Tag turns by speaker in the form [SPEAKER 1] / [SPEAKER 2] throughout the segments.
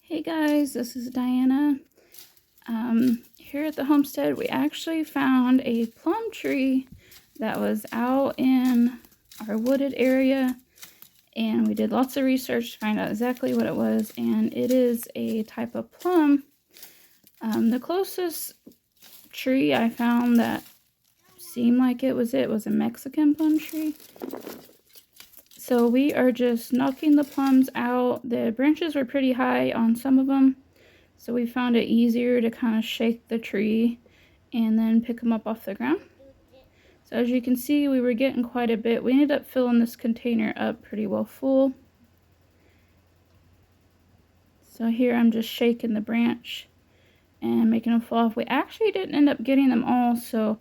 [SPEAKER 1] Hey guys, this is Diana. Here at the homestead, we actually found a plum tree that was out in our wooded area, and we did lots of research to find out exactly what it was, and it is a type of plum. The closest tree I found that seemed like it was a Mexican plum tree. So we are just knocking the plums out. The branches were pretty high on some of them, so we found it easier to kind of shake the tree and then pick them up off the ground. So as you can see, we were getting quite a bit. We ended up filling this container up pretty well full. So here I'm just shaking the branch and making them fall off. We actually didn't end up getting them all, so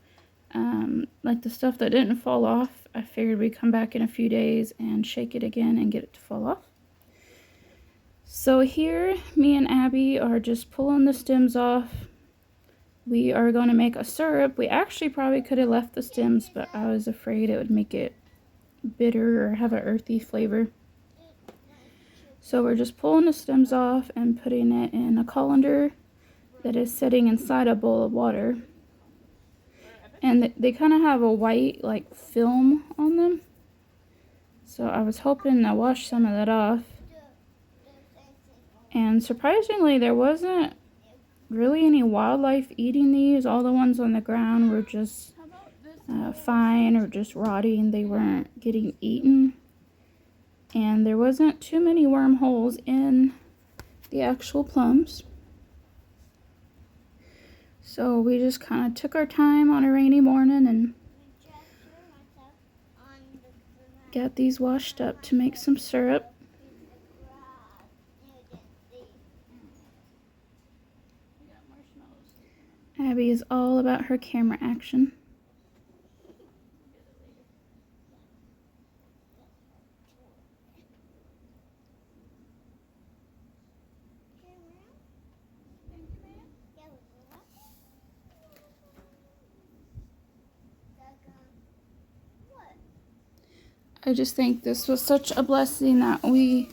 [SPEAKER 1] like the stuff that didn't fall off, I figured we'd come back in a few days and shake it again and get it to fall off. So here, me and Abby are just pulling the stems off. We are going to make a syrup. We actually probably could have left the stems, but I was afraid it would make it bitter or have an earthy flavor. So we're just pulling the stems off and putting it in a colander that is sitting inside a bowl of water. And they kind of have a white like film on them. So I was hoping to wash some of that off. And surprisingly, there wasn't really any wildlife eating these. All the ones on the ground were just fine or just rotting. They weren't getting eaten. And there wasn't too many wormholes in the actual plums. So we just kind of took our time on a rainy morning and got these washed up to make some syrup. Abby is all about her camera action. I just think this was such a blessing that we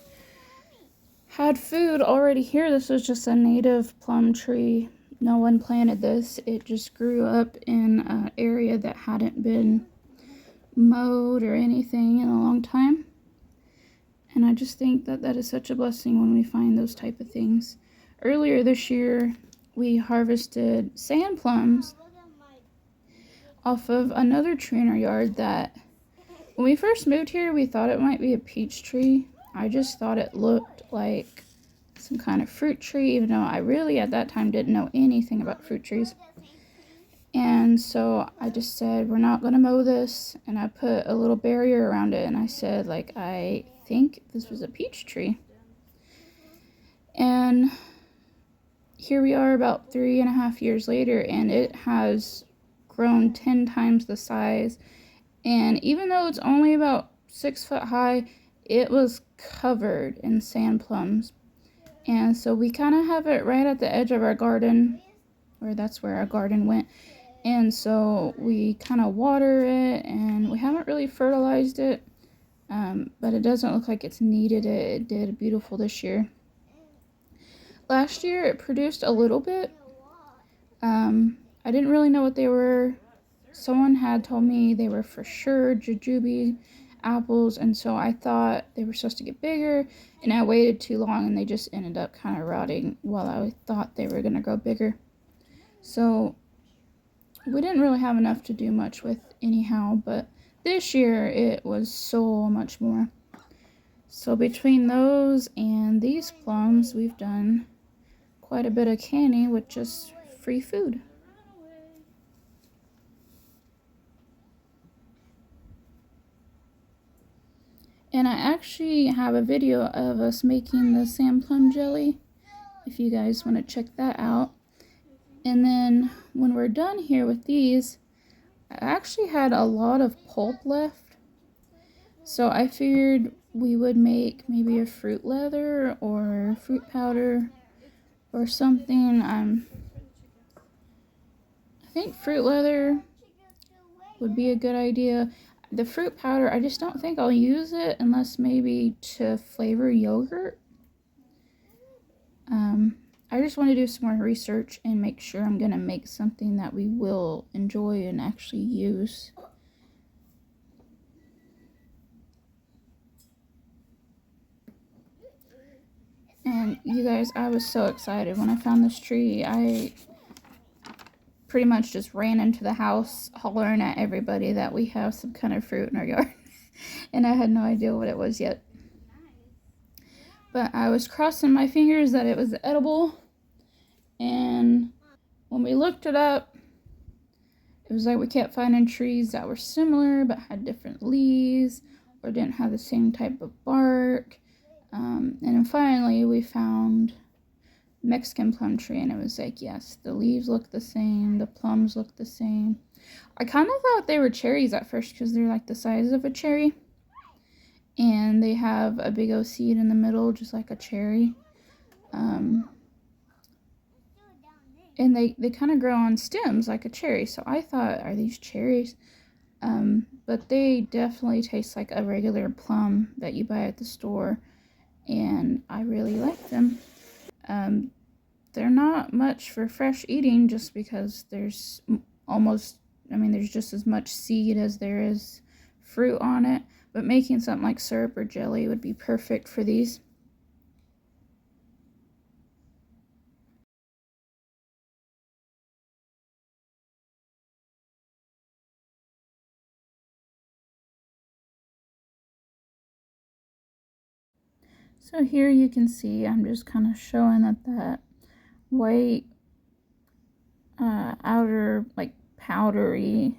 [SPEAKER 1] had food already here. This was just a native plum tree. No one planted this. It just grew up in an area that hadn't been mowed or anything in a long time. And I just think that that is such a blessing when we find those type of things. Earlier this year, we harvested sand plums off of another tree in our yard that when we first moved here, we thought it might be a peach tree. I just thought it looked like some kind of fruit tree, even though I really at that time didn't know anything about fruit trees. And so I just said, we're not going to mow this. And I put a little barrier around it. And I said, like, I think this was a peach tree. And here we are about 3.5 years later, and it has grown 10 times the size. And even though it's only about 6 foot high, it was covered in sand plums. And so we kind of have it right at the edge of our garden, or that's where our garden went. And so we kind of water it, and we haven't really fertilized it, but it doesn't look like it's needed it. It did beautiful this year. Last year it produced a little bit. I didn't really know what they were. Someone had told me they were for sure jujube apples, and so I thought they were supposed to get bigger, and I waited too long and they just ended up kind of rotting while I thought they were going to grow bigger. So we didn't really have enough to do much with anyhow, but this year it was so much more. So between those and these plums, we've done quite a bit of canning with just free food. And I actually have a video of us making the sandplum jelly, if you guys want to check that out. And then when we're done here with these, I actually had a lot of pulp left. So I figured we would make maybe a fruit leather or fruit powder or something. I think fruit leather would be a good idea. The fruit powder, I just don't think I'll use it unless maybe to flavor yogurt. I just want to do some more research and make sure I'm going to make something that we will enjoy and actually use. And you guys, I was so excited when I found this tree. I pretty much just ran into the house hollering at everybody that we have some kind of fruit in our yard. And I had no idea what it was yet. But I was crossing my fingers that it was edible. And when we looked it up, it was like we kept finding trees that were similar but had different leaves or didn't have the same type of bark. And then finally we found Mexican plum tree, and it was like, yes, the leaves look the same, the plums look the same. I kind of thought they were cherries at first because they're like the size of a cherry, and they have a big old seed in the middle just like a cherry. And they kind of grow on stems like a cherry, so I thought, are these cherries? But they definitely taste like a regular plum that you buy at the store, and I really like them. They're not much for fresh eating just because there's there's just as much seed as there is fruit on it, but making something like syrup or jelly would be perfect for these. So here you can see I'm just kind of showing that white outer, like powdery,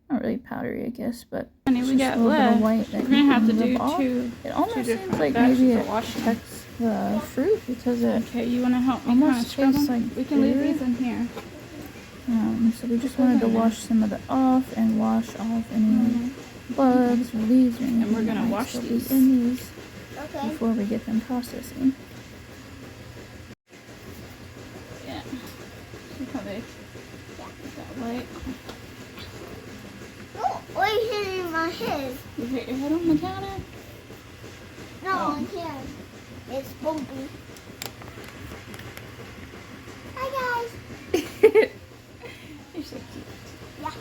[SPEAKER 1] not really powdery I guess, but we got a little bit of white that we're gonna have to do two. It almost seems like maybe it protects the fruit because it
[SPEAKER 2] you want to help me
[SPEAKER 1] almost tastes like
[SPEAKER 2] we can leave these in here.
[SPEAKER 1] So we just wanted to wash some of it off and wash off any bugs or leaves or anything.
[SPEAKER 2] And we're gonna wash these
[SPEAKER 1] in these before we get them processing.
[SPEAKER 2] Yeah. See how they get that white.
[SPEAKER 3] Oh, why are you hitting my head?
[SPEAKER 2] You hit your head on the counter?
[SPEAKER 3] No, I can't. It's bumpy. Hi guys.
[SPEAKER 2] You're so cute.
[SPEAKER 3] Yeah.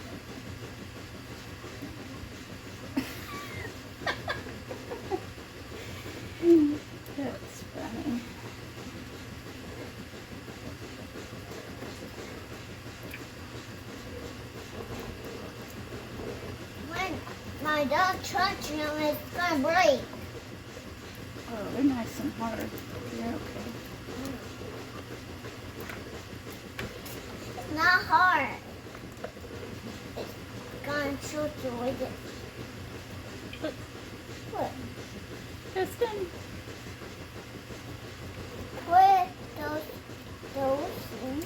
[SPEAKER 2] That's funny.
[SPEAKER 3] When my dog touches them, it's gonna break.
[SPEAKER 2] Oh, they're nice and hard. You're okay.
[SPEAKER 3] It's not hard. It's gonna shoot you with it. What?
[SPEAKER 2] Kristen.
[SPEAKER 3] Put those in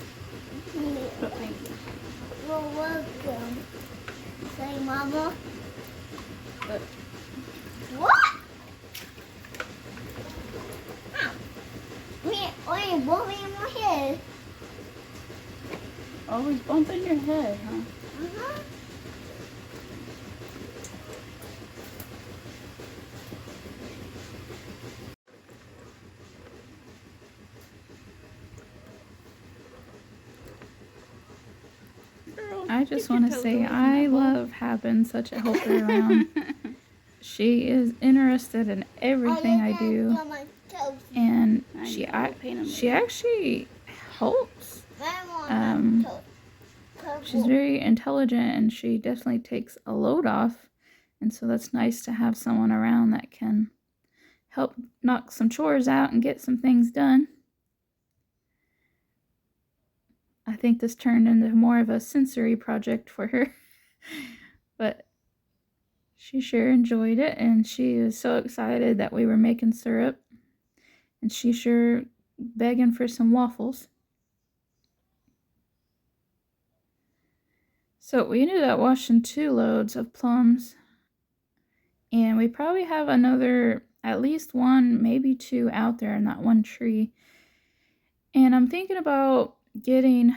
[SPEAKER 3] here.
[SPEAKER 2] Oh, thank you.
[SPEAKER 3] You're welcome. Say, Mama.
[SPEAKER 2] But
[SPEAKER 3] What? Why are you bumping my head?
[SPEAKER 2] always bumping your head, huh?
[SPEAKER 3] Uh-huh.
[SPEAKER 1] I just want to say I love having such a helper around. She is interested in everything I do, and she actually helps. She's very intelligent, and she definitely takes a load off, and so that's nice to have someone around that can help knock some chores out and get some things done. I think this turned into more of a sensory project for her, but she sure enjoyed it, and she was so excited that we were making syrup, and she sure begging for some waffles. So we ended up washing 2 loads of plums, and we probably have another, at least 1, maybe 2 out there in that one tree. And I'm thinking about getting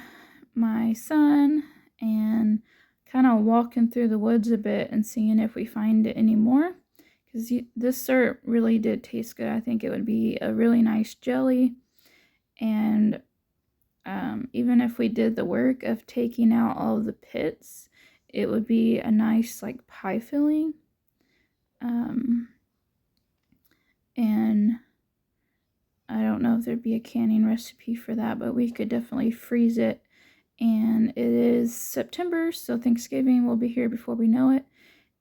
[SPEAKER 1] my son and kind of walking through the woods a bit and seeing if we find it anymore, because this syrup really did taste good. I think it would be a really nice jelly, And even if we did the work of taking out all of the pits, it would be a nice like pie filling. And I don't know if there'd be a canning recipe for that, but we could definitely freeze it. And it is September, so Thanksgiving will be here before we know it,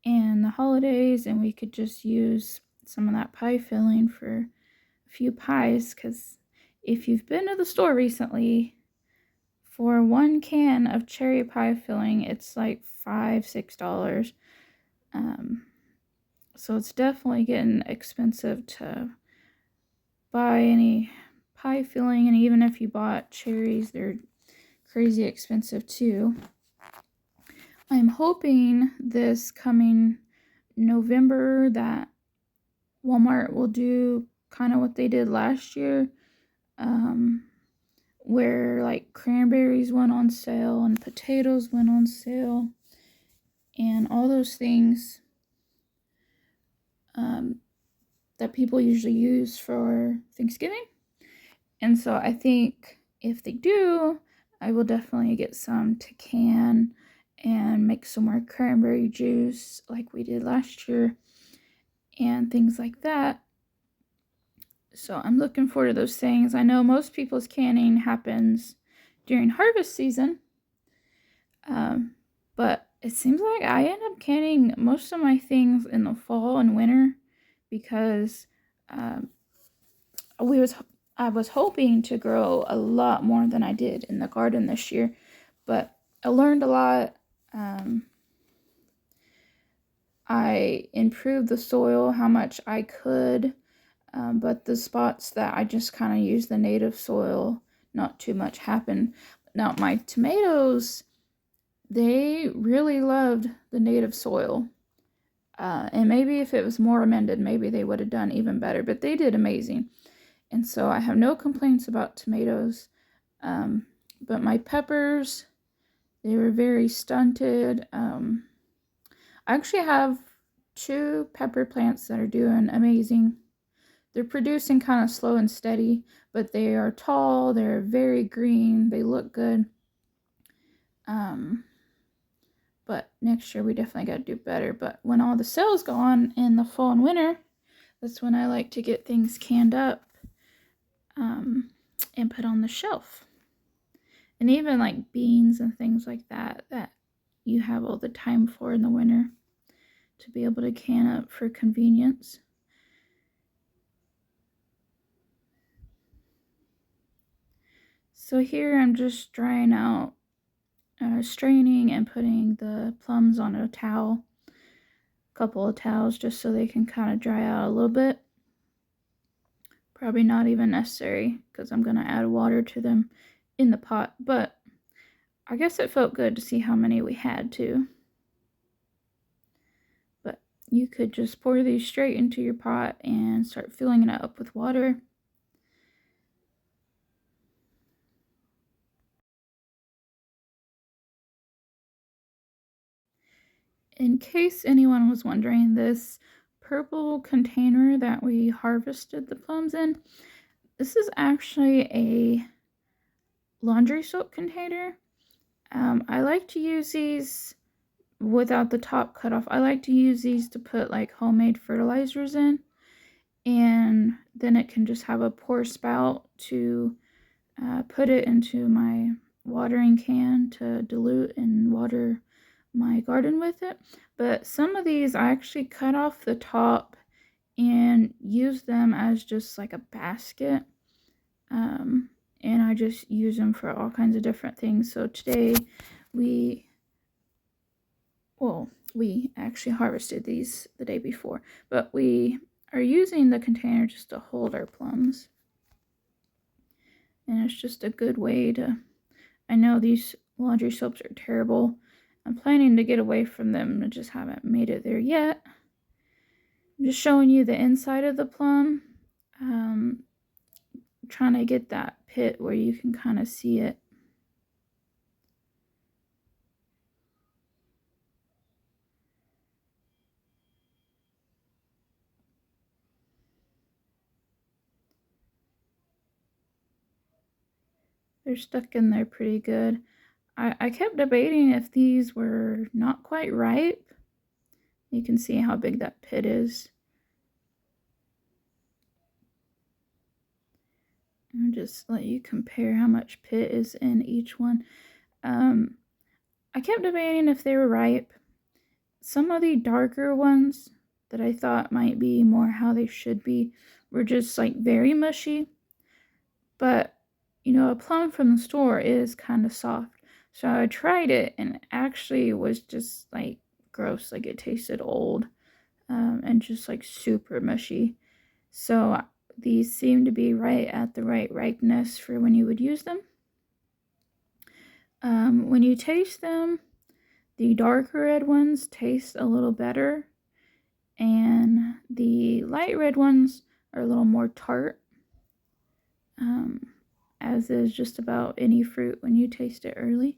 [SPEAKER 1] and the holidays, and we could just use some of that pie filling for a few pies, because if you've been to the store recently, for one can of cherry pie filling, it's like $5-6. So it's definitely getting expensive to buy any pie filling, and even if you bought cherries, they're crazy expensive too. I'm hoping this coming November that Walmart will do kind of what they did last year, where like cranberries went on sale and potatoes went on sale and all those things that people usually use for Thanksgiving. And so I think if they do, I will definitely get some to can and make some more cranberry juice like we did last year and things like that. So I'm looking forward to those things. I know most people's canning happens during harvest season, but it seems like I end up canning most of my things in the fall and winter because I was hoping to grow a lot more than I did in the garden this year, but I learned a lot. I improved the soil how much I could, but the spots that I just kind of used the native soil, not too much happened. Now, my tomatoes, they really loved the native soil. And maybe if it was more amended, maybe they would have done even better, but they did amazing. And so I have no complaints about tomatoes. But my peppers, they were very stunted. I actually have 2 pepper plants that are doing amazing. They're producing kind of slow and steady, but they are tall, they're very green, they look good. But next year we definitely got to do better. But when all the sales go on in the fall and winter, that's when I like to get things canned up and put on the shelf. And even like beans and things like that you have all the time for in the winter to be able to can up for convenience. So here I'm just drying out, straining and putting the plums on a towel, a couple of towels, just so they can kind of dry out a little bit. Probably not even necessary because I'm going to add water to them in the pot, but I guess it felt good to see how many we had too. But you could just pour these straight into your pot and start filling it up with water. In case anyone was wondering, this purple container that we harvested the plums in, this is actually a laundry soap container. I like to use these without the top cut off. I like to use these to put like homemade fertilizers in, and then it can just have a pour spout to put it into my watering can to dilute and water my garden with it. But some of these I actually cut off the top and use them as just like a basket, and I just use them for all kinds of different things. So today we actually harvested these the day before, but we are using the container just to hold our plums, and it's just a good way to, I know these laundry soaps are terrible. I'm planning to get away from them. I just haven't made it there yet. I'm just showing you the inside of the plum. Trying to get that pit where you can kind of see it. They're stuck in there pretty good. I kept debating if these were not quite ripe. You can see how big that pit is. I'll just let you compare how much pit is in each one. I kept debating if they were ripe. Some of the darker ones that I thought might be more how they should be were just like very mushy. But, you know, a plum from the store is kind of soft. So I tried it and it actually was just like gross. Like it tasted old and just like super mushy. So these seem to be right at the right ripeness for when you would use them. When you taste them, the darker red ones taste a little better, and the light red ones are a little more tart, as is just about any fruit when you taste it early.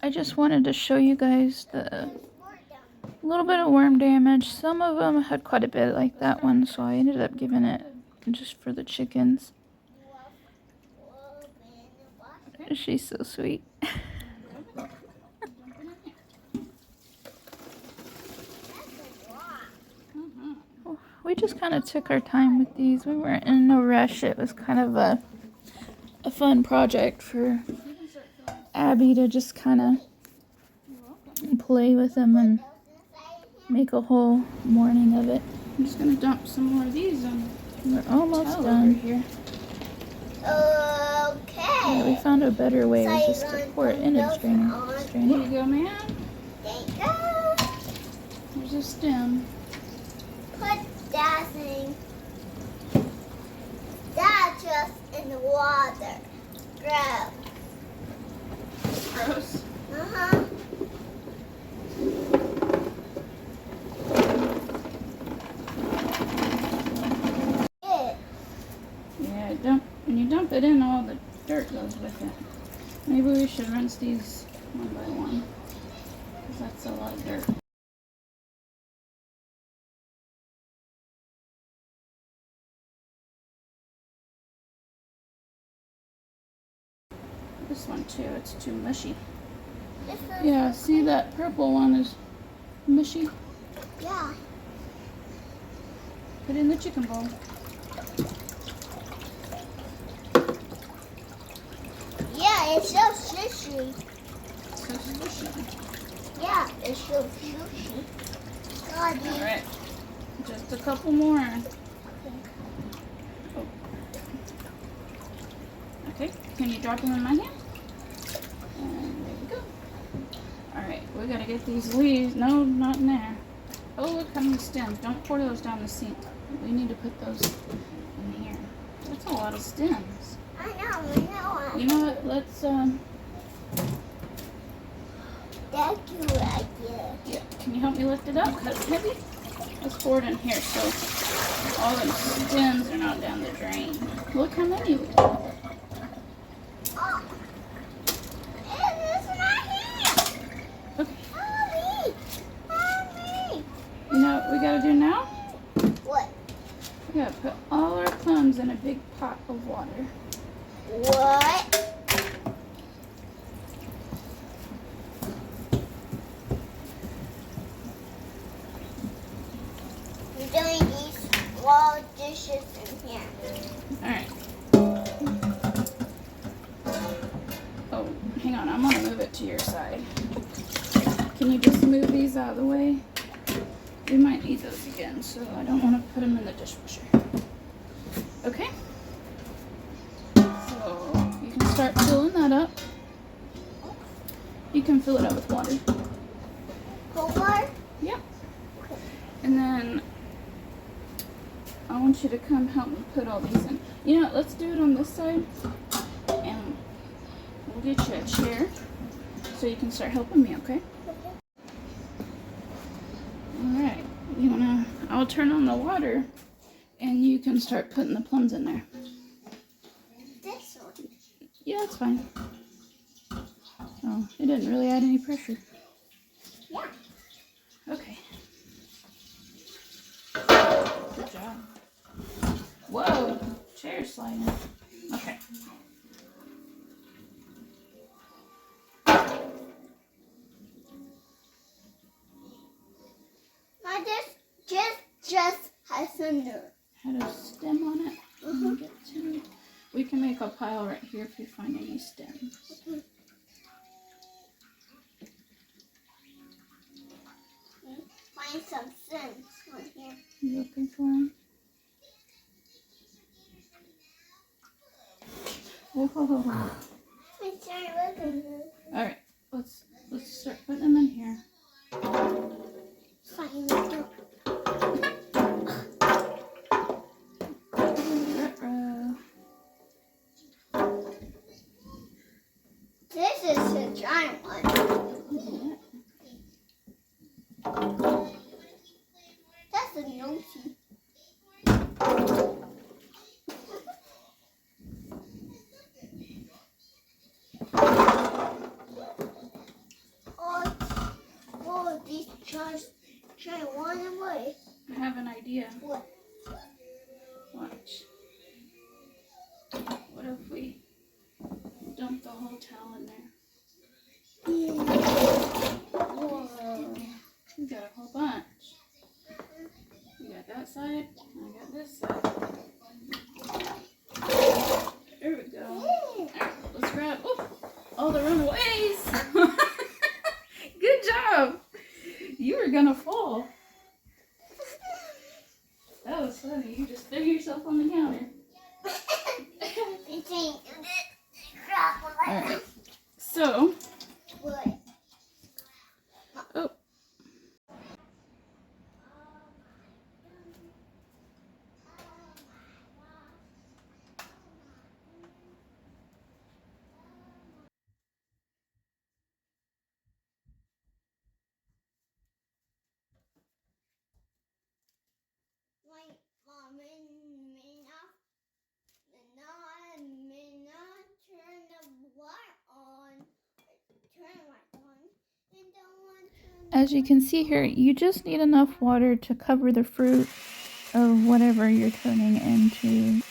[SPEAKER 1] I just wanted to show you guys the little bit of worm damage. Some of them had quite a bit, like that one, so I ended up giving it just for the chickens. She's so sweet. We just kind of took our time with these. We weren't in no rush. It was kind of a fun project for Abby to just kind of play with them and make a whole morning of it.
[SPEAKER 2] I'm just gonna dump some more of these on.
[SPEAKER 1] We're almost done
[SPEAKER 2] here.
[SPEAKER 3] Okay.
[SPEAKER 1] Yeah, we found a better way
[SPEAKER 3] So
[SPEAKER 1] just to pour it in a strainer.
[SPEAKER 2] Here you go, man.
[SPEAKER 3] There you go.
[SPEAKER 2] There's a stem.
[SPEAKER 3] Put that thing. That just in the water. Gross.
[SPEAKER 2] Gross.
[SPEAKER 3] Uh-huh.
[SPEAKER 2] Yeah, when you dump it in, all the dirt goes with it. Maybe we should rinse these one by one, because that's a lot of dirt. this one too. It's too mushy.
[SPEAKER 3] This is,
[SPEAKER 2] Yeah, see that purple one is mushy?
[SPEAKER 3] yeah.
[SPEAKER 2] Put it in the chicken bowl.
[SPEAKER 3] Yeah, it's so squishy.
[SPEAKER 2] So squishy.
[SPEAKER 3] Yeah, it's so squishy. God,
[SPEAKER 2] Alright. Just a couple more. Oh. Okay, can you drop them in my hand? And there we go. Alright, we gotta get these leaves. No, not in there. Oh, look how many stems. Don't pour those down the sink. We need to put those in here. That's a lot of stems.
[SPEAKER 3] I know.
[SPEAKER 2] You know what? Let's,
[SPEAKER 3] That's a good idea.
[SPEAKER 2] yeah. Can you help me lift it up? That's heavy. Let's pour it in here so all the stems are not down the drain. Look how many we have.
[SPEAKER 3] Oh. It is my hand.
[SPEAKER 2] Okay.
[SPEAKER 3] Mommy. Mommy.
[SPEAKER 2] You know what we gotta do now?
[SPEAKER 3] What?
[SPEAKER 2] We gotta put all our plums in a big pot of water.
[SPEAKER 3] What? You're doing these small dishes in here.
[SPEAKER 2] Alright. Oh, hang on. I'm gonna move it to your side. Can you just move these out of the way? We might need those again, so I don't want to put them in the dishwasher. Okay? So you can start filling that up. You can fill it up with water.
[SPEAKER 3] Cold water?
[SPEAKER 2] Yep. And then I want you to come help me put all these in. You know what, let's do it on this side. And we'll get you a chair so you can start helping me, okay? Alright. I'll turn on the water and you can start putting the plums in there.
[SPEAKER 3] This one.
[SPEAKER 2] Yeah, it's fine. Oh, it didn't really add any pressure.
[SPEAKER 3] Yeah.
[SPEAKER 2] Okay. Good job. Whoa, chair sliding. Okay.
[SPEAKER 3] Now this just has some nerve.
[SPEAKER 2] Had a stem on it. Let me get to it. We can make a pile right here if you find any stems.
[SPEAKER 3] Find some sense on here.
[SPEAKER 2] You looking for them? Whoa.
[SPEAKER 3] I'm sorry, looking.
[SPEAKER 2] All right, let's start putting them in here.
[SPEAKER 3] Find them. This is the giant one. That's a nosy. Oh, these giant one away.
[SPEAKER 2] I have an idea.
[SPEAKER 3] What?
[SPEAKER 2] Watch. What if we dump the whole towel in there?
[SPEAKER 3] Whoa.
[SPEAKER 2] We got a whole bunch. We got that side, and I got this side. There we go. Alright, let's grab all the runaways. Good job. You were gonna fall. That was funny. You just threw yourself on the counter. Alright. So.
[SPEAKER 3] What?
[SPEAKER 2] Oh.
[SPEAKER 3] My mom may not turn the water on. Turn the light on. And don't want to.
[SPEAKER 1] As you can see here, you just need enough water to cover the fruit or whatever you're turning into.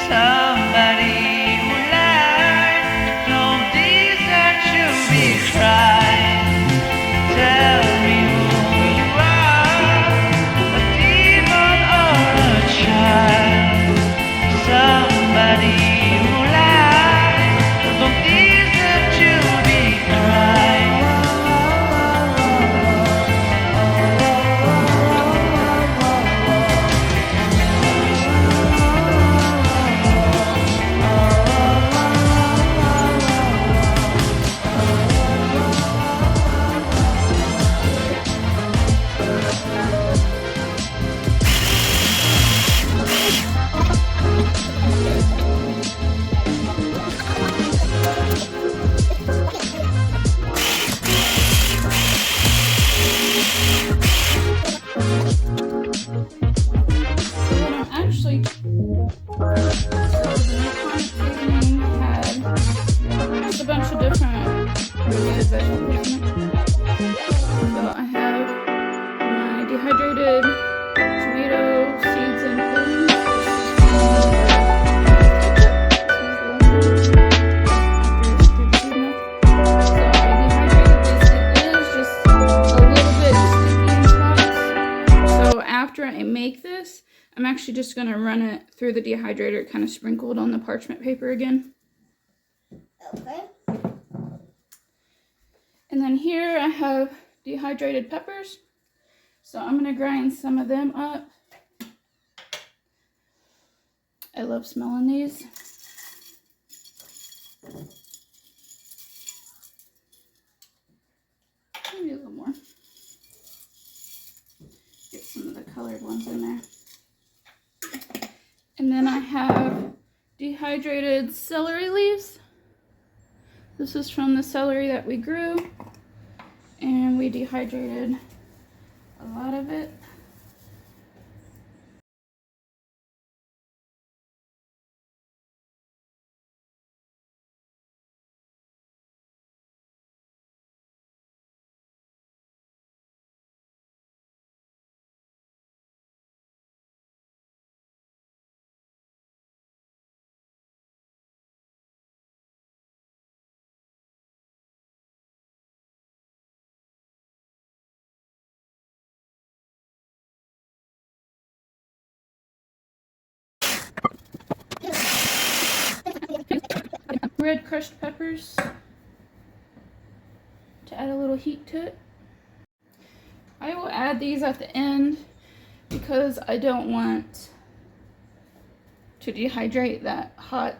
[SPEAKER 2] Somebody who lies don't deserve to be cried. Tell me who you are, a demon or a child. Somebody who lies don't deserve to be cried. Actually, so the Nipponic seasoning had just a bunch of different roasted vegetables in it. So I have my dehydrated tomato seeds and peelings. After I make this, I'm actually just going to run it through the dehydrator, kind of sprinkled on the parchment paper again.
[SPEAKER 3] Okay.
[SPEAKER 2] And then here I have dehydrated peppers. So I'm going to grind some of them up. I love smelling these. Maybe a little more. Get some of the colored ones in there. And then I have dehydrated celery leaves. This is from the celery that we grew, and we dehydrated a lot of it. Red crushed peppers to add a little heat to it. I will add these at the end because I don't want to dehydrate that hot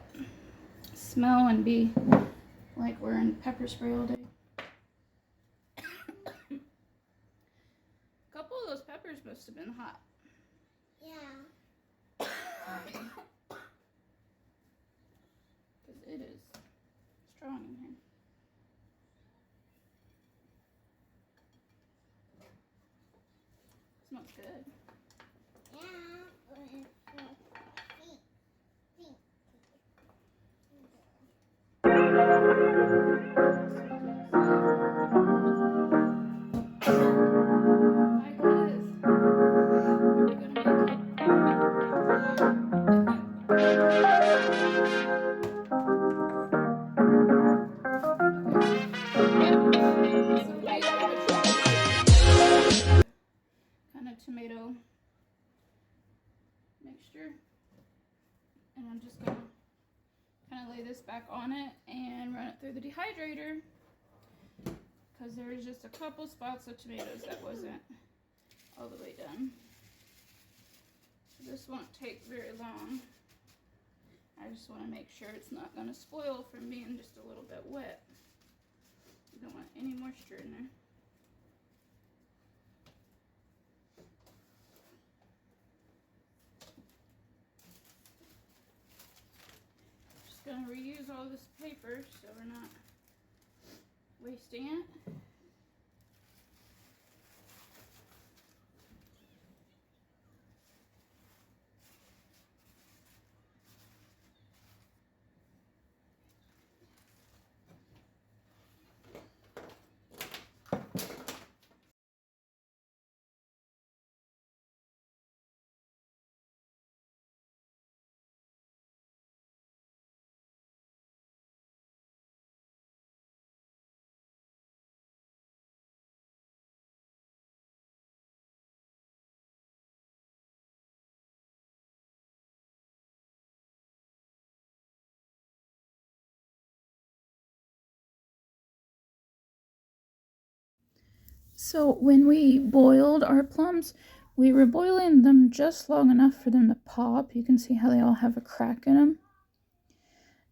[SPEAKER 2] smell and be like we're in pepper spray all day. A couple of those peppers must have been hot.
[SPEAKER 3] Yeah.
[SPEAKER 2] Because it is strong in here. Smells good.
[SPEAKER 3] Yeah.
[SPEAKER 2] Kind of tomato mixture, and I'm just gonna kind of lay this back on it and run it through the dehydrator because there was just a couple spots of tomatoes that wasn't all the way done. So this won't take very long. I just want to make sure it's not going to spoil from being just a little bit wet. You don't want any moisture in there. Just going to reuse all this paper so we're not wasting it.
[SPEAKER 1] So when we boiled our plums, we were boiling them just long enough for them to pop. You can see how they all have a crack in them.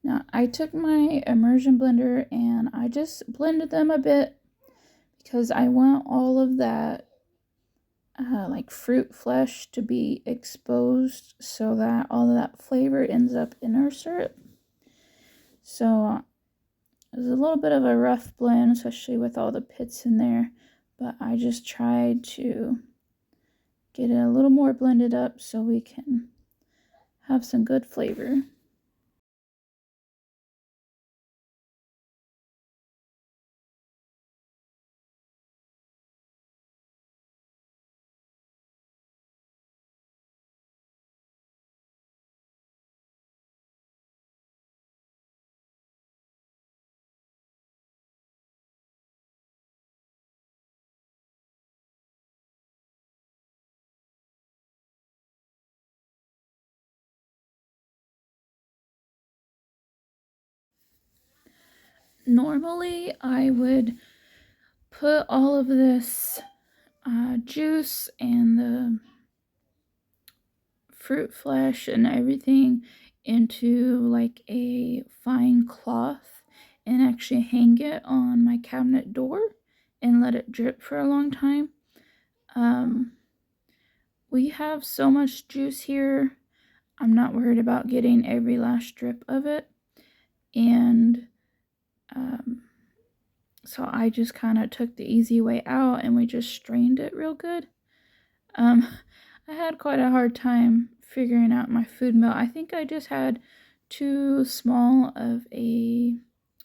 [SPEAKER 1] Now I took my immersion blender and I just blended them a bit because I want all of that like fruit flesh to be exposed so that all of that flavor ends up in our syrup. So it was a little bit of a rough blend, especially with all the pits in there, but I just tried to get it a little more blended up so we can have some good flavor. Normally, I would put all of this juice and the fruit flesh and everything into like a fine cloth and actually hang it on my cabinet door and let it drip for a long time. We have so much juice here, I'm not worried about getting every last drip of it. And so I just kind of took the easy way out and we just strained it real good. I had quite a hard time figuring out my food mill. I think I just had too small of a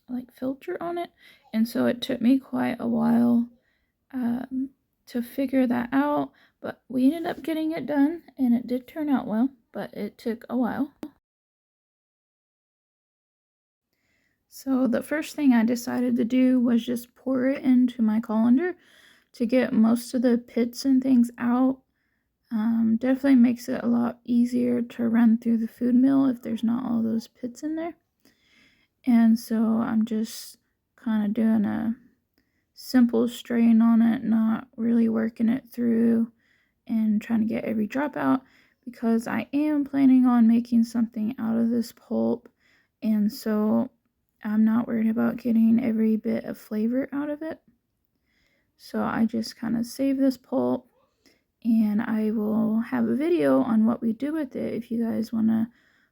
[SPEAKER 1] like filter on it, and so it took me quite a while to figure that out, but we ended up getting it done and it did turn out well, but it took a while. So the first thing I decided to do was just pour it into my colander to get most of the pits and things out. Definitely makes it a lot easier to run through the food mill if there's not all those pits in there. And so I'm just kind of doing a simple strain on it, not really working it through and trying to get every drop out, because I am planning on making something out of this pulp, and so I'm not worried about getting every bit of flavor out of it. So I just kind of save this pulp, and I will have a video on what we do with it. If you guys want to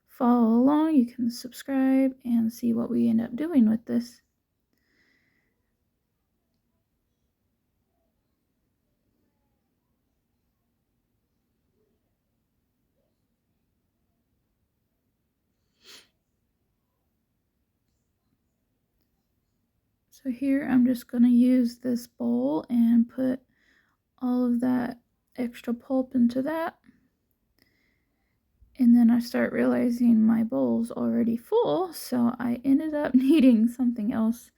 [SPEAKER 1] follow along, you can subscribe and see what we end up doing with this. So here I'm just going to use this bowl and put all of that extra pulp into that. And then I start realizing my bowl's already full, so I ended up needing something else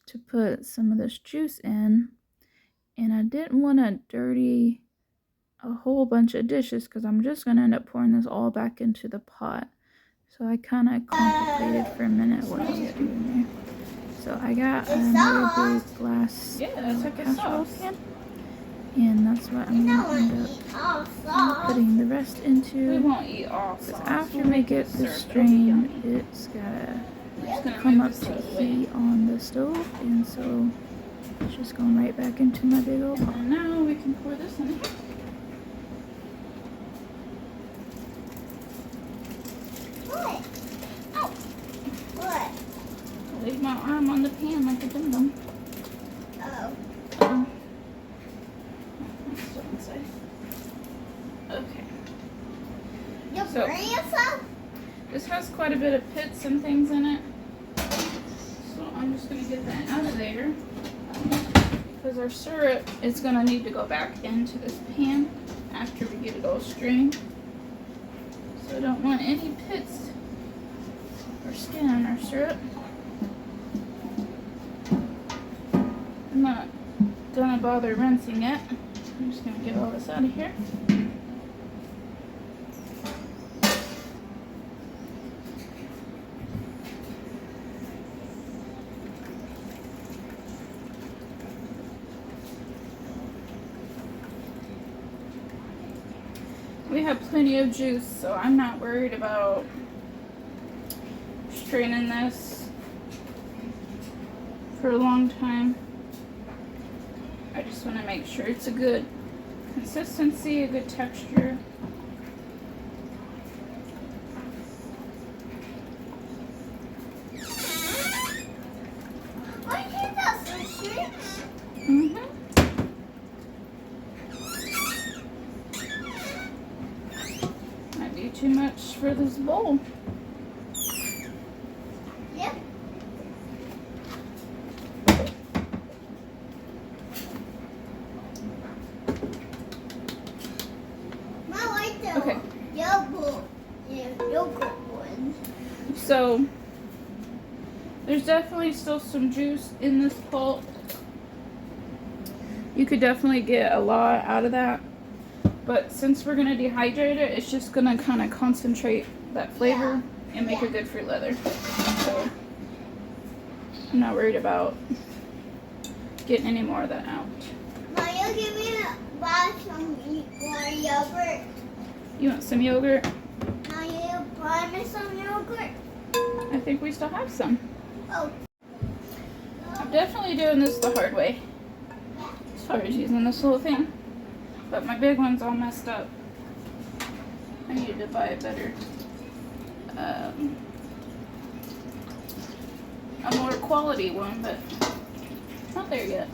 [SPEAKER 1] to put some of this juice in. And I didn't want to dirty a whole bunch of dishes because I'm just going to end up pouring this all back into the pot. So I kind of contemplated for a minute what I was doing there. So I got another big glass casserole pan, and that's what I'm going to end up putting the rest into.
[SPEAKER 2] We won't eat all
[SPEAKER 1] Because
[SPEAKER 2] sauce.
[SPEAKER 1] after we get this strained, it's gotta come up to heat on the stove, and so it's just going right back into my big old pot.
[SPEAKER 2] And now we can pour this in here.
[SPEAKER 3] What?
[SPEAKER 2] Ow!
[SPEAKER 3] What?
[SPEAKER 2] Leave my arm on the pan like a dum-dum.
[SPEAKER 3] Oh.
[SPEAKER 2] Oh. That's still inside. Okay.
[SPEAKER 3] You're
[SPEAKER 2] So-
[SPEAKER 3] burning yourself?
[SPEAKER 2] This has quite a bit of pits and things in it. So I'm just going to get that out of there. Because our syrup is going to need to go back into this pan after we get it all strained. So I don't want any pits or skin on our syrup. I'm not going to bother rinsing it. I'm just going to get all this out of here. we have plenty of juice, so I'm not worried about straining this for a long time. I just want to make sure it's a good consistency, a good texture.
[SPEAKER 3] I think that's so sweet.
[SPEAKER 2] Might be too much for this bowl.
[SPEAKER 3] Yep. I like the
[SPEAKER 2] Okay.
[SPEAKER 3] yogurt one.
[SPEAKER 2] So there's definitely still some juice in this pulp. You could definitely get a lot out of that, but since we're gonna dehydrate it, it's just gonna kind of concentrate that flavor and make a good fruit leather. So I'm not worried about getting any more of that out.
[SPEAKER 3] Mario, give me some more yogurt.
[SPEAKER 2] You want some yogurt?
[SPEAKER 3] Mario, buy me some yogurt.
[SPEAKER 2] I think we still have some.
[SPEAKER 3] Oh.
[SPEAKER 2] I'm definitely doing this the hard way as far as using this little thing, but my big one's all messed up. I need to buy a better, a more quality one, but not there yet.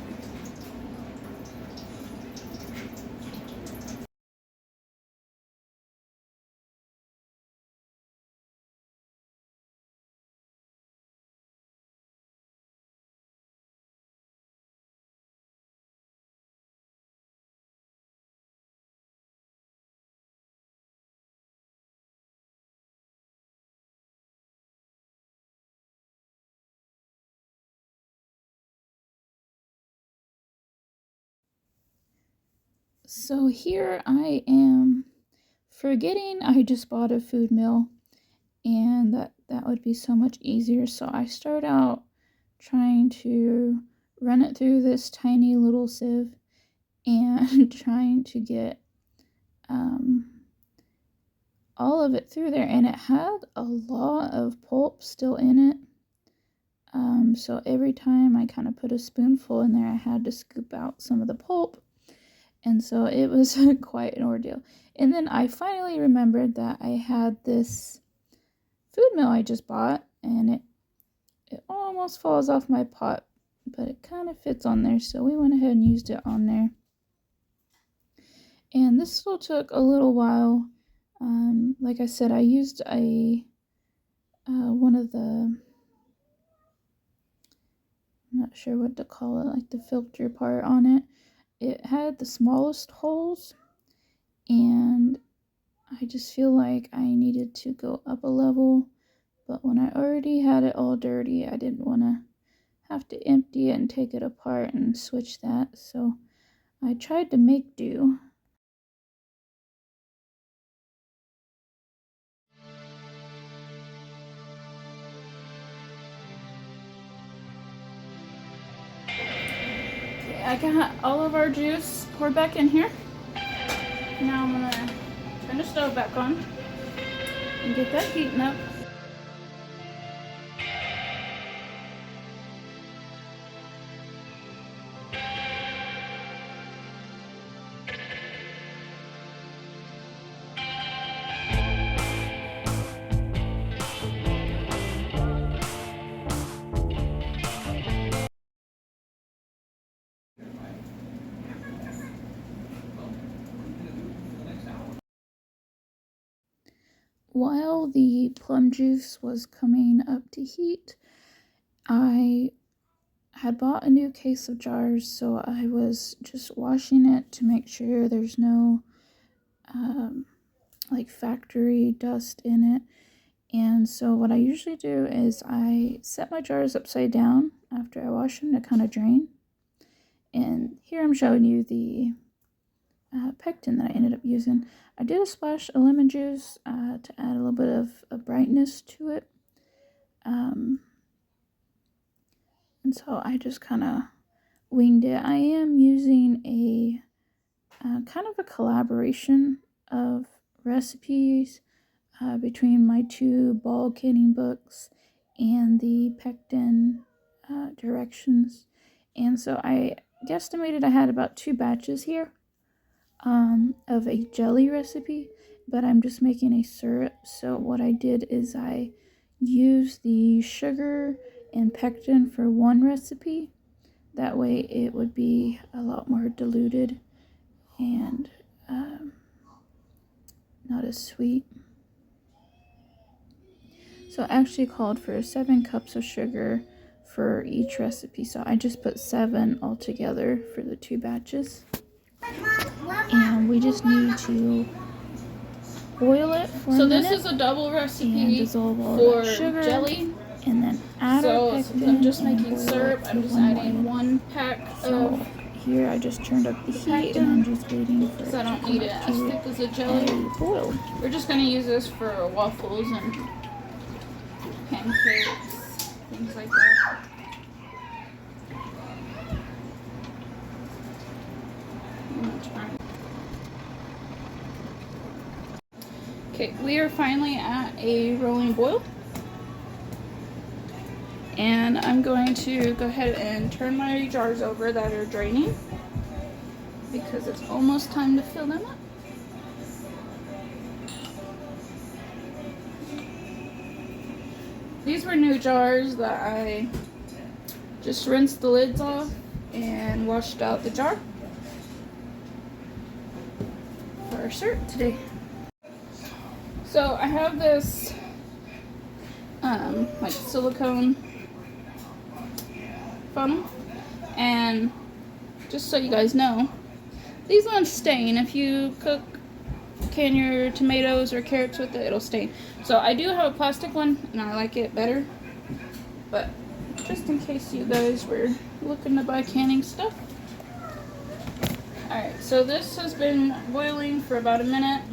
[SPEAKER 1] So here I am forgetting I just bought a food mill, and that would be so much easier. So I start out trying to run it through this tiny little sieve and trying to get all of it through there, and it had a lot of pulp still in it. So every time I kind of put a spoonful in there, I had to scoop out some of the pulp, and so it was quite an ordeal. And then I finally remembered that I had this food mill I just bought, and it almost falls off my pot, but it kind of fits on there, so we went ahead and used it on there. And this still took a little while. Like I said, I used one of the, I'm not sure what to call it, like the filter part on it. It had the smallest holes, and I just feel like I needed to go up a level, but when I already had it all dirty, I didn't want to have to empty it and take it apart and switch that, so I tried to make do.
[SPEAKER 2] Okay, I got all of our juice poured back in here. Now I'm gonna turn the stove back on and get that heating up.
[SPEAKER 1] While the plum juice was coming up to heat, I had bought a new case of jars, so I was just washing it to make sure there's no like factory dust in it. And so what I usually do is I set my jars upside down after I wash them to kind of drain. And here I'm showing you the pectin that I ended up using. I did a splash of lemon juice to add a little bit of brightness to it. And so I just kind of winged it. I am using a kind of a collaboration of recipes between my 2 ball canning books and the pectin directions. And so I guesstimated I had about 2 batches here of a jelly recipe, but I'm just making a syrup. So what I did is I used the sugar and pectin for one recipe. That way it would be a lot more diluted and not as sweet. So I actually called for 7 cups of sugar for each recipe. So I just put 7 altogether for the 2 batches. And we just need to boil it for a minute.
[SPEAKER 2] So this is a double recipe
[SPEAKER 1] and dissolve all
[SPEAKER 2] for
[SPEAKER 1] that sugar,
[SPEAKER 2] jelly.
[SPEAKER 1] and then add our pectin.
[SPEAKER 2] Since I'm just
[SPEAKER 1] and
[SPEAKER 2] making
[SPEAKER 1] boil
[SPEAKER 2] syrup,
[SPEAKER 1] it
[SPEAKER 2] I'm
[SPEAKER 1] for
[SPEAKER 2] just
[SPEAKER 1] 1
[SPEAKER 2] adding
[SPEAKER 1] minute.
[SPEAKER 2] 1 pack
[SPEAKER 1] So
[SPEAKER 2] of,
[SPEAKER 1] here I just turned up the heat
[SPEAKER 2] pectin,
[SPEAKER 1] and I'm just waiting for it
[SPEAKER 2] because
[SPEAKER 1] to
[SPEAKER 2] I don't
[SPEAKER 1] come
[SPEAKER 2] need it
[SPEAKER 1] up
[SPEAKER 2] as
[SPEAKER 1] to
[SPEAKER 2] thick as a jelly.
[SPEAKER 1] a boil.
[SPEAKER 2] We're just going to use this for waffles and pancakes, things like that. Okay, we are finally at a rolling boil. And I'm going to go ahead and turn my jars over that are draining, because it's almost time to fill them up. These were new jars that I just rinsed the lids off and washed out the jar for our syrup today. So I have this like silicone funnel, and just so you guys know, these ones stain. If you can your tomatoes or carrots with it, it'll stain. So I do have a plastic one and I like it better, but just in case you guys were looking to buy canning stuff. Alright, so this has been boiling for about a minute,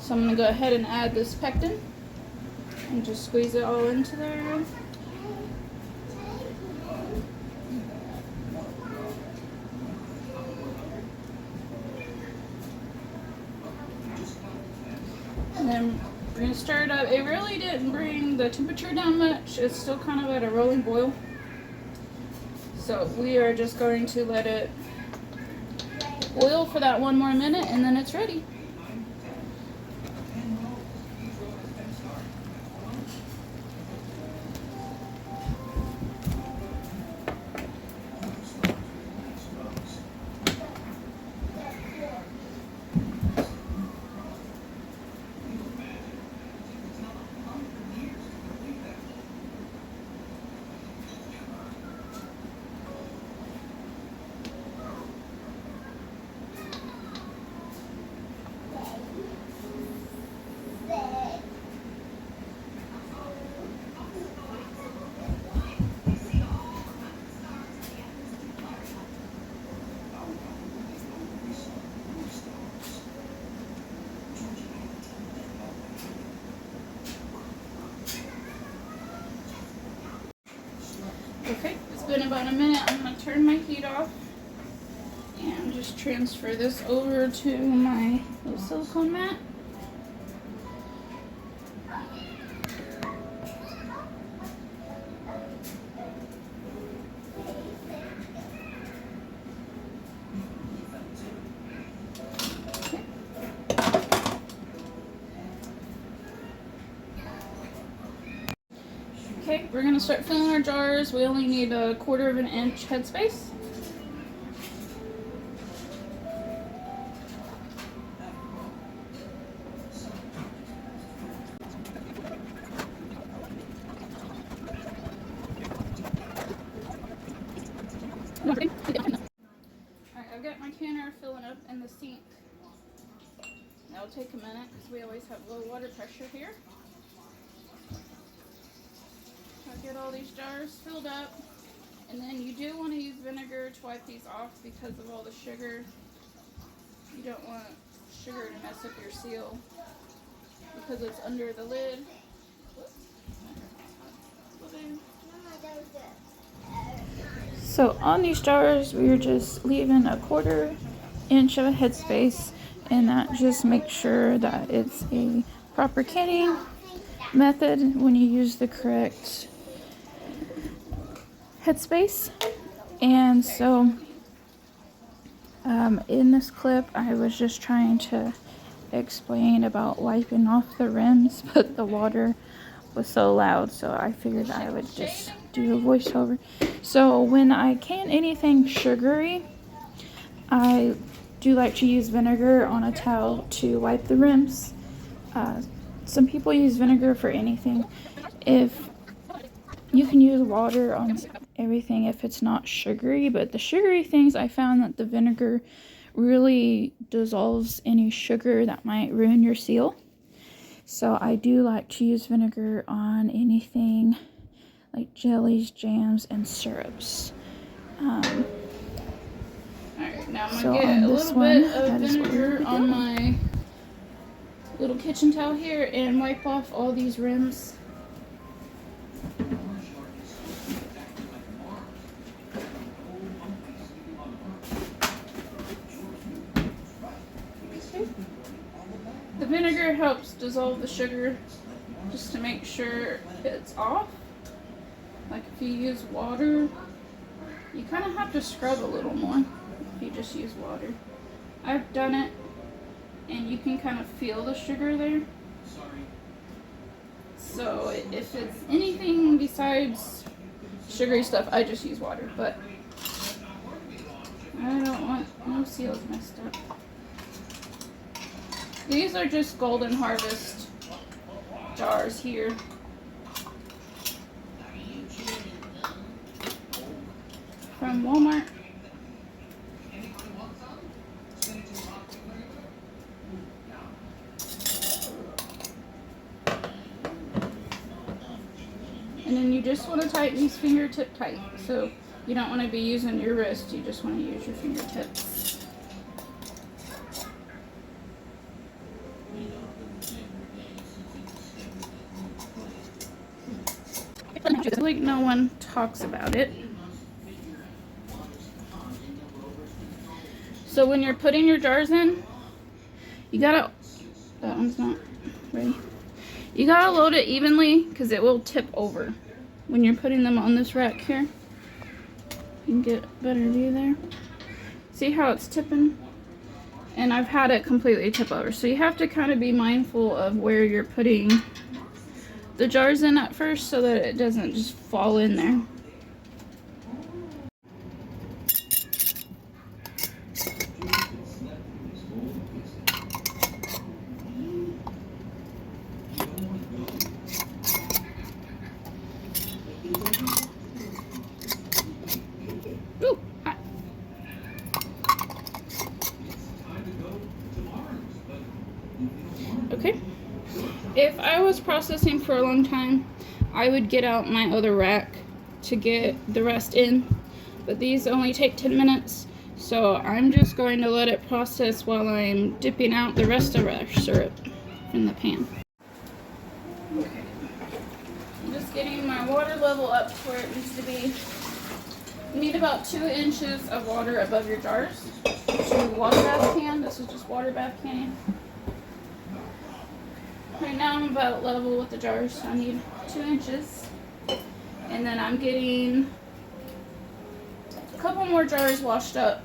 [SPEAKER 2] so I'm going to go ahead and add this pectin and just squeeze it all into there. And then we're going to stir it up. It really didn't bring the temperature down much. It's still kind of at a rolling boil. So we are just going to let it boil for that 1 more minute and then it's ready. Okay, it's been about a minute. I'm going to turn my heat off and just transfer this over to my little silicone mat. Okay, we're going to start filling our jars. We only need a 1/4 of an inch headspace. Alright, I've got my canner filling up in the sink. That'll take a minute because we always have low water pressure here. I'll get all these jars filled up, and then you do want to use vinegar to wipe these off because of all the sugar. You don't want sugar to mess up your seal because it's under the lid.
[SPEAKER 1] So on these jars, we were just leaving a 1/4 inch of a headspace, and that just makes sure that it's a proper canning method when you use the correct headspace. And so in this clip I was just trying to explain about wiping off the rims, but the water was so loud, so I figured I would just do a voiceover. So when I can anything sugary, I do like to use vinegar on a towel to wipe the rims. Some people use vinegar for anything. If you can use water on everything if it's not sugary, but the sugary things, I found that the vinegar really dissolves any sugar that might ruin your seal. So I do like to use vinegar on anything like jellies, jams, and syrups.
[SPEAKER 2] Alright, now I'm going to get a little bit of vinegar on my little kitchen towel here and wipe off all these rims. The vinegar helps dissolve the sugar just to make sure it's off. Like if you use water, you kind of have to scrub a little more if you just use water. I've done it and you can kind of feel the sugar there. So if it's anything besides sugary stuff, I just use water, but I don't want no seals messed up. These are just Golden Harvest jars here. From Walmart. And then you just want to tighten these fingertip tight. So you don't want to be using your wrist, you just want to use your fingertips. Like no one talks about it. So when you're putting your jars in, you gotta, that one's not ready. You gotta load it evenly because it will tip over when you're putting them on this rack here. You can get a better view there. See how it's tipping? And I've had it completely tip over. So you have to kind of be mindful of where you're putting the jars in at first so that it doesn't just fall in there. Ooh, hot. Okay. If I was processing for a long time, I would get out my other rack to get the rest in, but these only take 10 minutes, so I'm just going to let it process while I'm dipping out the rest of our syrup in the pan. Okay. I'm just getting my water level up to where it needs to be. You need about 2 inches of water above your jars. To water bath can. This is just water bath can. Right now I'm about level with the jars, so I need 2 inches. And then I'm getting a couple more jars washed up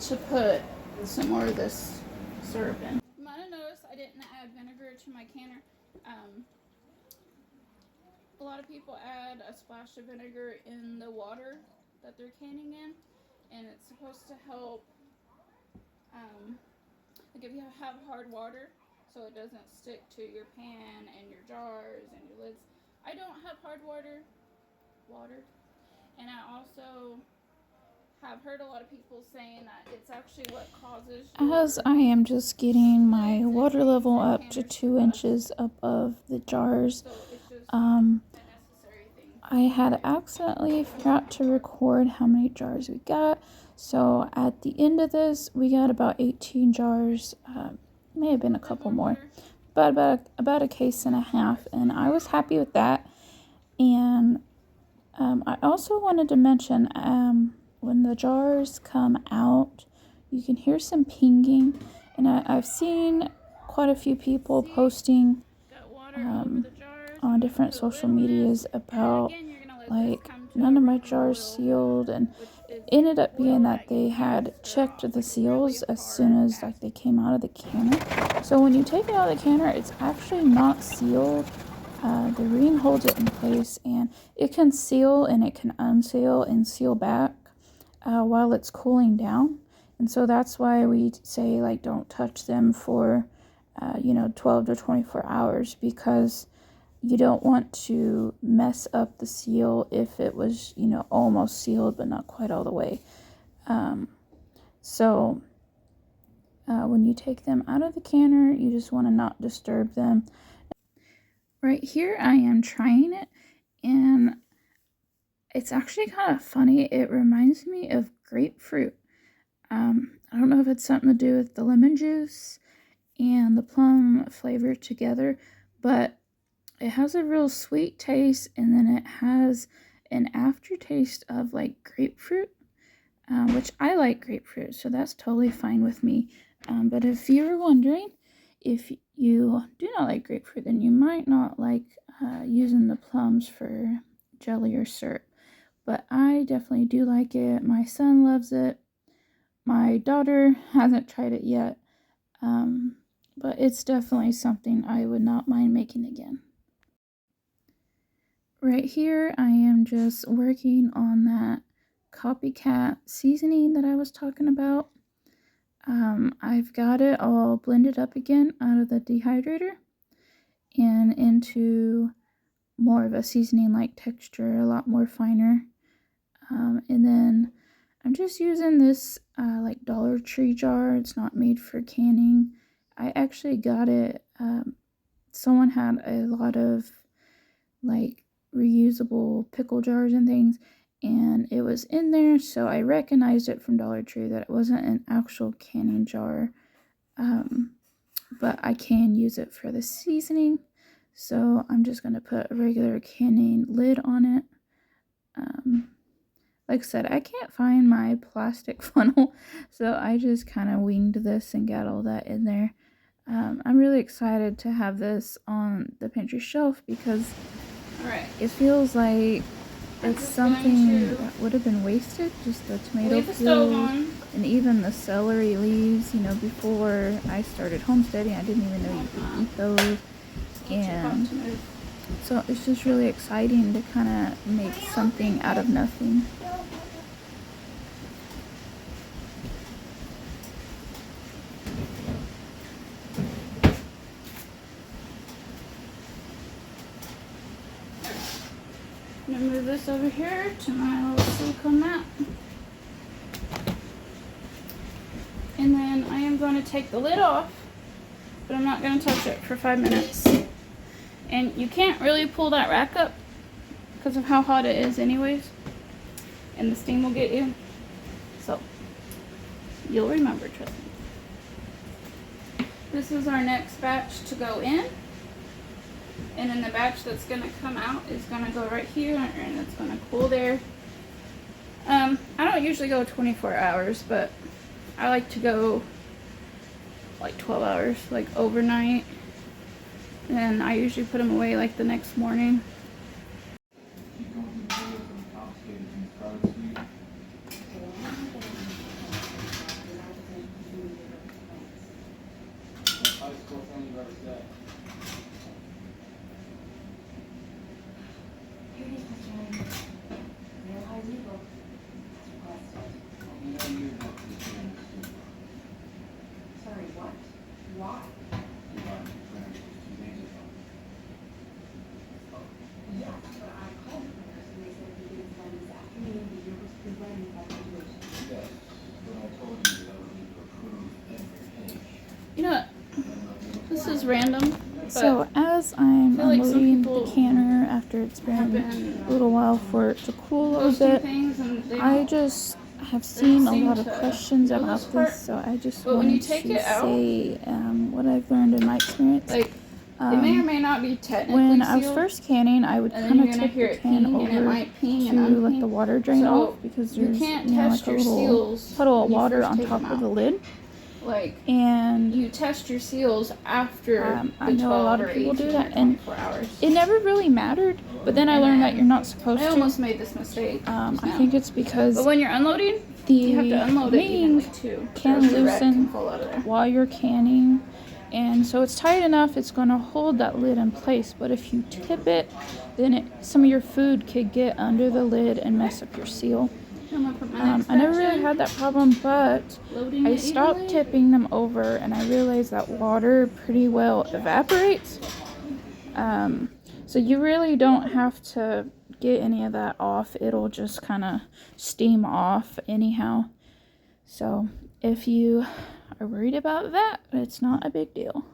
[SPEAKER 2] to put some more of this syrup in. You might have noticed I didn't add vinegar to my canner. A lot of people add a splash of vinegar in the water that they're canning in, and it's supposed to help, like if you have hard water, so it doesn't stick to your pan and your jars and your lids. I don't have hard water, and I also have heard a lot of people saying that it's actually what causes.
[SPEAKER 1] As I am just getting my water level up to 2 inches above the jars, I had accidentally forgot to record how many jars we got. So at the end of this, we got about 18 jars. May have been a couple more, but about a case and a half, and I was happy with that. And I also wanted to mention when the jars come out, you can hear some pinging, And I've seen quite a few people posting
[SPEAKER 2] Got water over the jars.
[SPEAKER 1] on different social medias about like none of my jars sealed, and it ended up being that they had checked the seals as soon as like they came out of the canner. So when you take it out of the canner, it's actually not sealed. The ring holds it in place, and it can seal and it can unseal and seal back while it's cooling down. And so that's why we say like don't touch them for 12 to 24 hours, because you don't want to mess up the seal if it was, almost sealed but not quite all the way. So when you take them out of the canner, you just want to not disturb them. Right here I am trying it, and it's actually kind of funny. It reminds me of grapefruit. I don't know if it's something to do with the lemon juice and the plum flavor together, but it has a real sweet taste, and then it has an aftertaste of like grapefruit, which I like grapefruit, so that's totally fine with me. But if you were wondering, if you do not like grapefruit, then you might not like using the plums for jelly or syrup. But I definitely do like it. My son loves it. My daughter hasn't tried it yet, but it's definitely something I would not mind making again. Right here, I am just working on that copycat seasoning that I was talking about. I've got it all blended up again out of the dehydrator and into more of a seasoning-like texture, a lot more finer. And then I'm just using this like Dollar Tree jar. It's not made for canning. I actually got it. Someone had a lot of like reusable pickle jars and things, and it was in there, so I recognized it from Dollar Tree that it wasn't an actual canning jar, but I can use it for the seasoning, so I'm just going to put a regular canning lid on it. Like I said, I can't find my plastic funnel, so I just kind of winged this and got all that in there. I'm really excited to have this on the pantry shelf because it feels like it's something that would have been wasted, just the tomato peels and even the celery leaves. Before I started homesteading, I didn't even know you could eat those. And so it's just really exciting to kind of make something out of nothing.
[SPEAKER 2] I'm going to move this over here to my little silicone mat. And then I am going to take the lid off, but I'm not going to touch it for 5 minutes. And you can't really pull that rack up because of how hot it is anyways. And the steam will get you. So, you'll remember, trust me. This is our next batch to go in. And then the batch that's going to come out is going to go right here, and it's going to cool there. I don't usually go 24 hours, but I like to go like 12 hours, like overnight. And I usually put them away like the next morning. You know what? This is random.
[SPEAKER 1] So as I'm unloading the canner after it's been a little while for it to cool a little bit, I just have seen a lot of questions about this, so I just wanted to say what I've learned in my experience.
[SPEAKER 2] It may or may not be technically
[SPEAKER 1] when I was first canning, I would kind of tip the can over to let the water drain off, because there's like a little puddle of water on top of the lid.
[SPEAKER 2] like
[SPEAKER 1] And
[SPEAKER 2] you test your seals after
[SPEAKER 1] I
[SPEAKER 2] the
[SPEAKER 1] know
[SPEAKER 2] 12
[SPEAKER 1] a lot
[SPEAKER 2] or
[SPEAKER 1] of people
[SPEAKER 2] 18
[SPEAKER 1] do
[SPEAKER 2] or
[SPEAKER 1] that, and
[SPEAKER 2] 24 hours.
[SPEAKER 1] it never really mattered. But then I
[SPEAKER 2] And
[SPEAKER 1] learned that
[SPEAKER 2] then
[SPEAKER 1] you're not supposed
[SPEAKER 2] I
[SPEAKER 1] to.
[SPEAKER 2] almost made this mistake.
[SPEAKER 1] I think it's because
[SPEAKER 2] But when you're unloading,
[SPEAKER 1] the
[SPEAKER 2] you have to unload it evenly
[SPEAKER 1] wing
[SPEAKER 2] too.
[SPEAKER 1] can
[SPEAKER 2] So direct
[SPEAKER 1] loosen
[SPEAKER 2] and full out of there.
[SPEAKER 1] while you're canning, and so it's tight enough it's going to hold that lid in place. But if you tip it, then some of your food could get under the lid and mess up your seal.
[SPEAKER 2] I'm gonna put my next
[SPEAKER 1] I never
[SPEAKER 2] batch
[SPEAKER 1] really
[SPEAKER 2] in.
[SPEAKER 1] had that problem, but
[SPEAKER 2] Loading
[SPEAKER 1] I
[SPEAKER 2] it
[SPEAKER 1] stopped
[SPEAKER 2] evenly.
[SPEAKER 1] tipping them over, and I realized that water pretty well evaporates. So you really don't have to get any of that off. It'll just kind of steam off anyhow. So if you are worried about that, it's not a big deal.